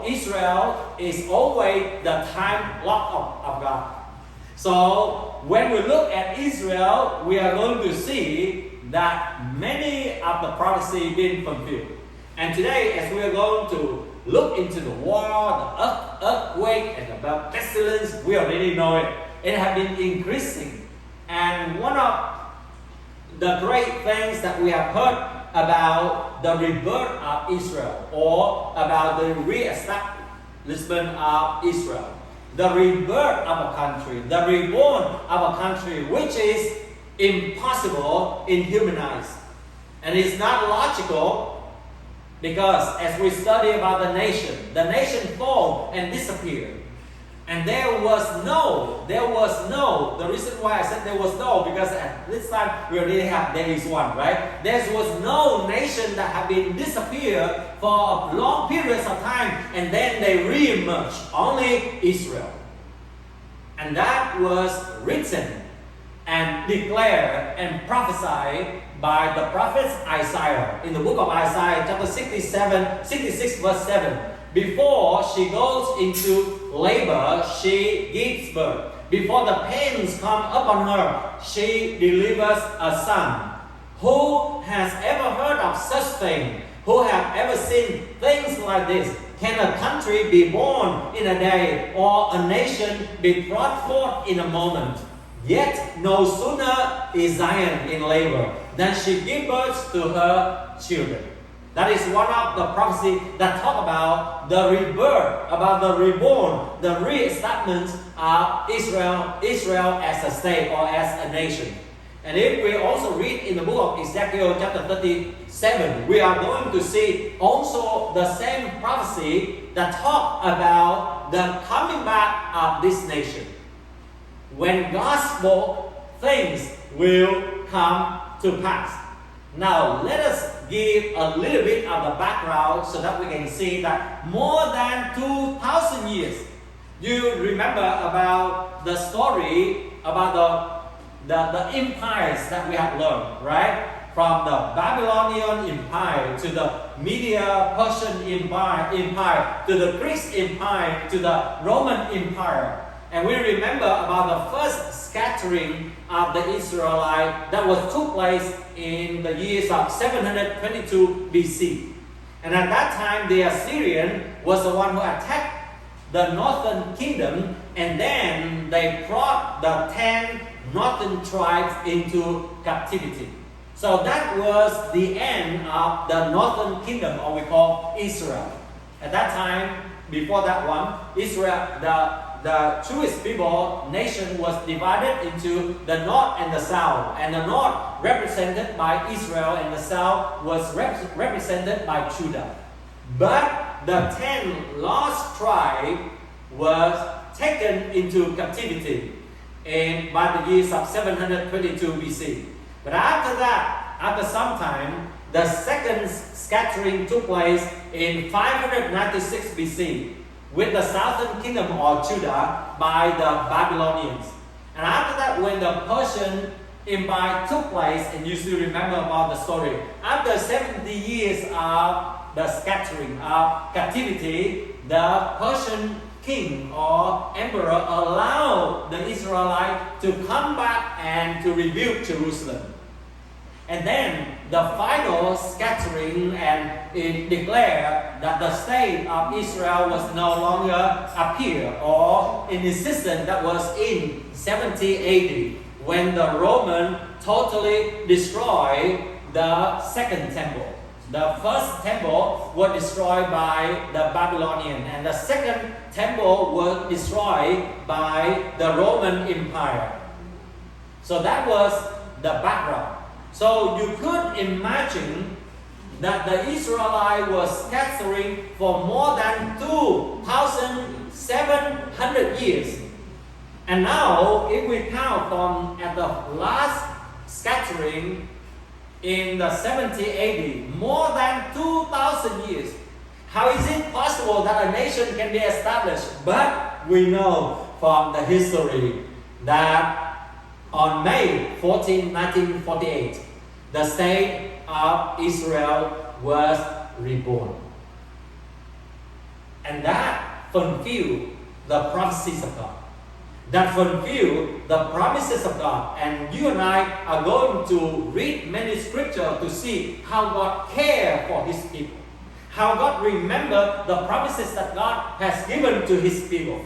Israel is always the time lock of God. So when we look at Israel, we are going to see that many of the prophecy being fulfilled. And today, as we are going to look into the war, the earthquake, and the pestilence, we already know it. It has been increasing. And one of the great things that we have heard about the rebirth of Israel, or about the re-establishment of Israel, the rebirth of a country, the reborn of a country, which is impossible in human eyes. And it's not logical, because as we study about the nation fall and disappeared. And there was no, the reason why I said there was no, because at this time we already have, there is one, right? There was no nation that had been disappeared for long periods of time, and then they re-emerged, only Israel. And that was written and declared and prophesied by the prophet Isaiah in the book of Isaiah, chapter 66, verse 7. Before she goes into labor, she gives birth. Before the pains come upon her, she delivers a son. Who has ever heard of such thing? Who have ever seen things like this? Can a country be born in a day, or a nation be brought forth in a moment? Yet no sooner is Zion in labor than she gives birth to her children. That is one of the prophecies that talk about the rebirth, about the reborn, the re-establishment of Israel as a state or as a nation. And if we also read in the book of Ezekiel chapter 37, we are going to see also the same prophecy that talk about the coming back of this nation. When God spoke, things will come to pass. Now, let us give a little bit of the background so that we can see that more than 2,000 years, you remember about the story about the empires that we have learned, right? From the Babylonian Empire to the Medo-Persian Empire to the Greek Empire to the Roman Empire. And we remember about the first scattering of the Israelites that took place in the years of 722 BC. And at that time, the Assyrian was the one who attacked the northern kingdom, and then they brought the 10 northern tribes into captivity. So that was the end of the northern kingdom, or we call Israel. At that time, before that one, Israel, the Jewish people nation was divided into the north and the south. And the north represented by Israel, and the south was represented by Judah. But the 10 lost tribes was taken into captivity by the years of 722 BC. But after that, after some time, the second scattering took place in 596 BC. With the southern kingdom or Judah by the Babylonians. And after that, when the Persian Empire took place, and you still remember about the story, after 70 years of the scattering of captivity, the Persian king or emperor allowed the Israelites to come back and to rebuild Jerusalem. And then the final scattering, and it declared that the state of Israel was no longer appear or in existence. That was in 70 AD, when the Roman totally destroyed the second temple. The first temple was destroyed by the Babylonian, and the second temple was destroyed by the Roman Empire. So that was the background. So you could imagine that the Israelites were scattering for more than 2,700 years. And now, if we count from at the last scattering in the 70 AD, more than 2,000 years, how is it possible that a nation can be established? But we know from the history that on May 14, 1948, the state of Israel was reborn. And that fulfill the prophecies of God. That fulfill the promises of God. And you and I are going to read many scriptures to see how God cares for His people. How God remember the promises that God has given to His people.